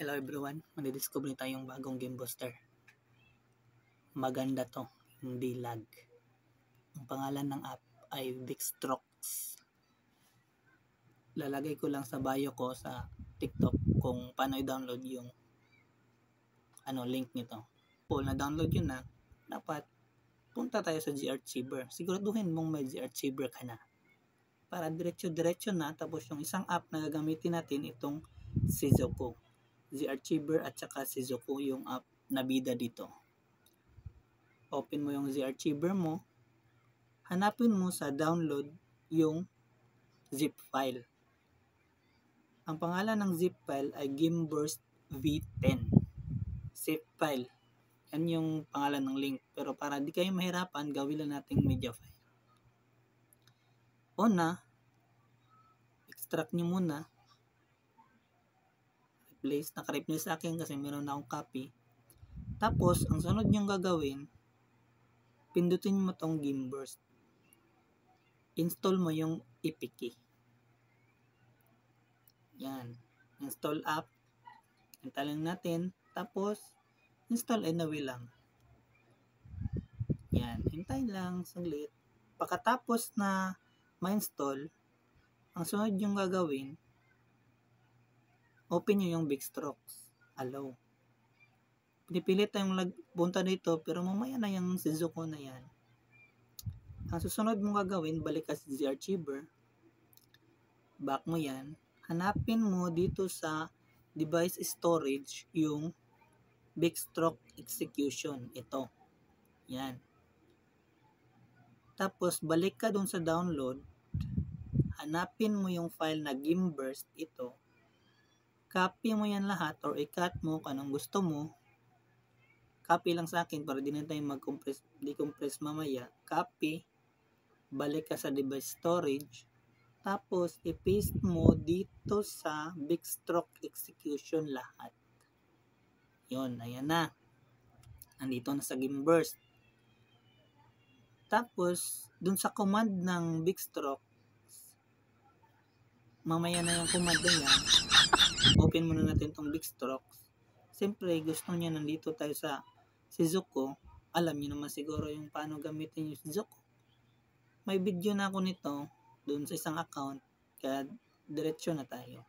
Hello everyone, madidiscover tayong bagong game booster. Maganda to, hindi lag. Ang pangalan ng app ay Bigstrokes. Lalagay ko lang sa bio ko sa TikTok kung paano i-download yung link nito. Kung na-download yun na, dapat punta tayo sa GArchiver. Siguraduhin mong may GArchiver ka na. Para diretso-diretso na, tapos yung isang app na gagamitin natin itong Shizuku. GArchiver at saka Shizuku yung app na bida dito. Open mo yung GArchiver mo. Hanapin mo sa download yung zip file. Ang pangalan ng zip file ay Gameburst V10. Zip file. Yan yung pangalan ng link. Pero para di kayo mahirapan, gawin lang nating media file. Una, extract nyo muna. Replace, naka-replace sa akin kasi meron na akong copy. Tapos, ang sunod nyo gagawin, pindutin mo tong Gameburst. Install mo yung APK. Yan. Install app. Installin natin. Tapos, install anyway lang. Yan. Hintayin lang saglit. Pagkatapos na ma-install, ang sunod yung gagawin, open nyo yung Bigstrokes. Allow. Pinipilit tayong punta dito, pero mamaya na yung Shizuku na yan. Ang susunod mong gagawin, balik ka sa GArchiver. Back mo yan. Hanapin mo dito sa device storage yung Bigstroke execution. Ito. Yan. Tapos, balik ka dun sa download. Hanapin mo yung file na Gameburst. Ito. Copy mo yan lahat or i-cut mo kung anong gusto mo. Copy lang sa akin para di na tayo decompress mamaya. Copy. Balik ka sa device storage. Tapos, i-paste mo dito sa Bigstroke execution lahat. Yun, ayan na. Nandito na sa Gameburst. Tapos, dun sa command ng Bigstroke, mamaya na yung command na yan. Open muna natin tong Bigstrokes. Siyempre, gusto niya nandito tayo sa Shizuku. Alam niyo naman siguro yung paano gamitin yung Shizuku. May video na ako nito dun sa isang account. Kaya, diretsyo na tayo.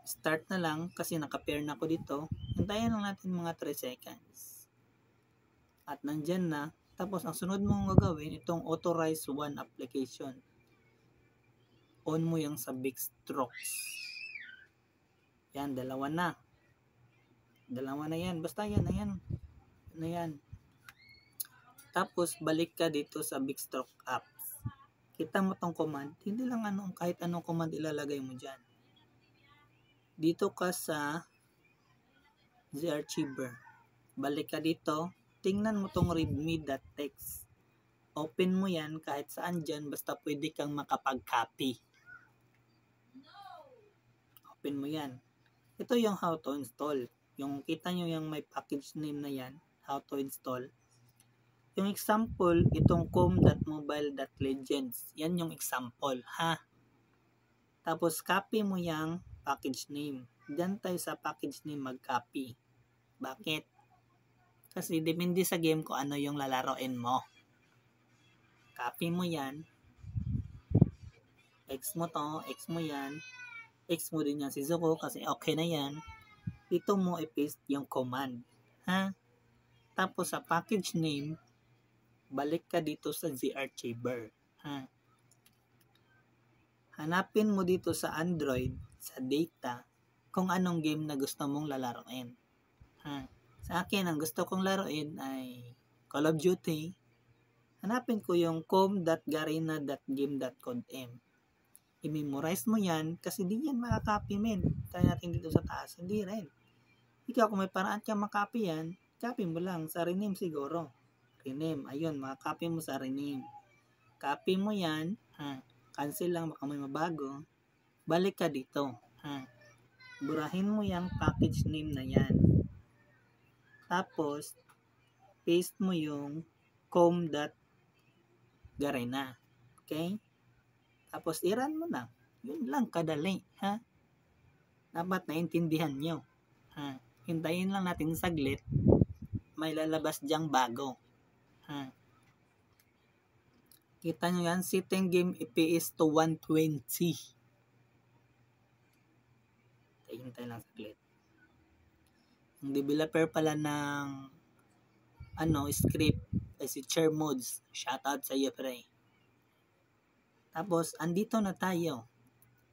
Start na lang kasi naka-pair na ako dito. Hintayin lang natin mga 3 seconds. At nandyan na. Tapos, ang sunod mong gagawin, itong authorize one application. On mo yung sa Bigstrokes. Yan, dalawa na. Dalawa na yan. Basta yan, ayan. Na yan. Tapos, balik ka dito sa Bigstroke apps. Kita mo tong command. Hindi lang kahit anong command ilalagay mo dyan. Dito ka sa GArchiver. Balik ka dito. Tingnan mo tong readme.txt. Open mo yan kahit saan dyan. Basta pwede kang makapag-copy. Open mo yan. Ito yung how to install. Yung kita nyo yung may package name na yan. How to install. Yung example, itong com.mobile.legends. Yan yung example, ha? Tapos, copy mo yung package name. Diyan tayo sa package name mag-copy. Bakit? Kasi depende sa game ko ano yung lalaroin mo. Copy mo yan. X mo to, X mo yan. X mo din yan Shizuku kasi okay na yan. Dito mo i-paste yung command. Ha? Tapos sa package name, balik ka dito sa GArchiver. Ha? Hanapin mo dito sa Android, sa data, kung anong game na gusto mong lalaroin. Ha? Sa akin, ang gusto kong laruin ay Call of Duty. Hanapin ko yung com.garena.game.com. I-memorize mo yan kasi di yan makakopy men. Tayo natin dito sa taas. Hindi rin. Ikaw kung may paraan ka makopy yan, copy mo lang sa rename siguro. Rename. Ayun, makakopy mo sa rename. Copy mo yan. Ha? Cancel lang baka may mabago. Balik ka dito. Ha? Burahin mo yung package name na yan. Tapos, paste mo yung com.garena. Okay? Tapos, i-run mo na. Yun lang, kadali. Ha? Dapat naintindihan nyo. Hintayin lang natin saglit. May lalabas dyang bago. Kita nyo yan, sitting game FPS to 120. Hintay lang saglit. Yung developer pala ng script ay si Chair Mods. Shoutout sa iyo, pre. Tapos, andito na tayo.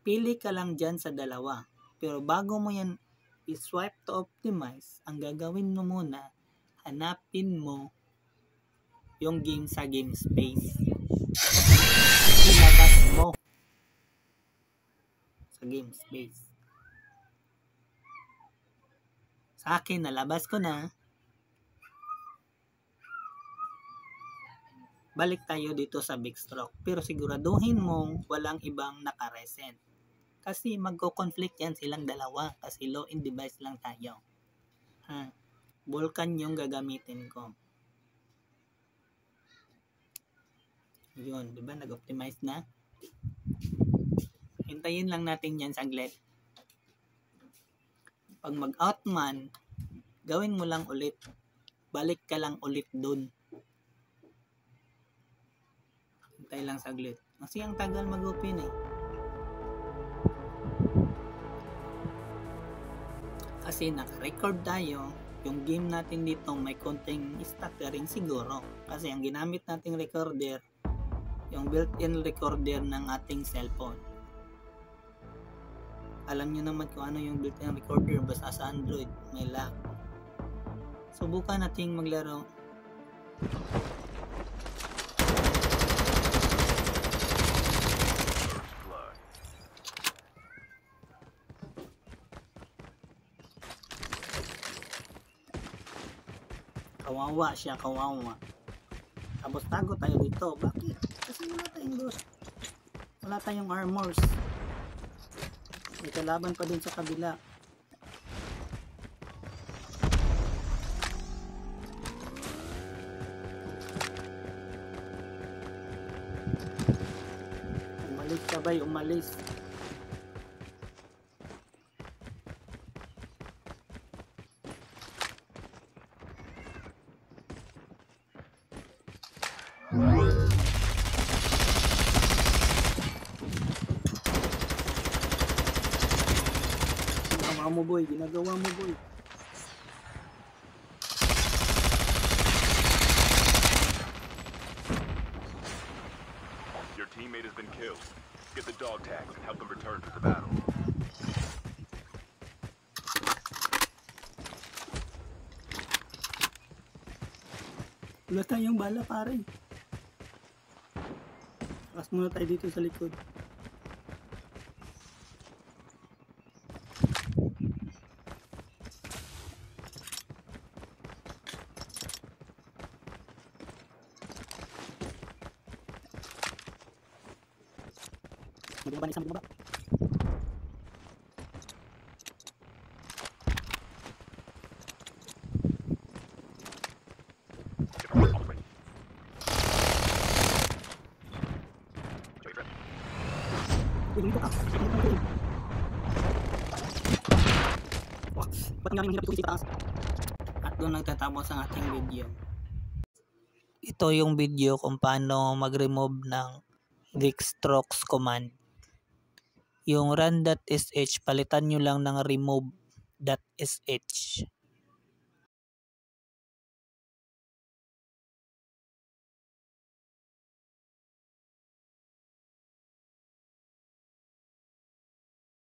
Pili ka lang dyan sa dalawa. Pero bago mo yan i-swipe to optimize, ang gagawin mo muna, hanapin mo yung game sa game space. Ilabas mo sa game space. Sa akin, nalabas ko na. Balik tayo dito sa big stroke. Pero siguraduhin mong walang ibang naka-resent. Kasi magko-conflict yan silang dalawa. Kasi low-end device lang tayo. Vulkan yung gagamitin ko. Yun, diba? Nag-optimize na. Hintayin lang natin yan saglit. Pag mag-out man, gawin mo lang ulit. Balik ka lang ulit dun. Hintay lang saglit. Kasi ang tagal mag-open eh. Kasi naka-record tayo. Yung game natin dito may konting stuttering siguro. Kasi ang ginamit nating recorder, yung built-in recorder ng ating cellphone. Alam nyo naman kung ano yung built-in recorder. Basta sa Android, may lag. Subukan nating maglaro. Kawawa siya, kawawa. Tapos tago tayo dito. Bakit? Kasi wala tayong loot. Wala tayong armors. May kalaban pa din sa kabila. Umalis ka bay, umalis. Ginagawa mo boy. Your teammate has been killed. Get the dog tags and help them return to the battle. Wala tayong bala pare. Takas muna tayo dito sa likod. Magbaba na isang magbaba. At doon nagtatapos ang ating video. Ito yung video kung paano mag-remove ng Dextrox command. Yung run.sh, palitan nyo lang ng remove.sh.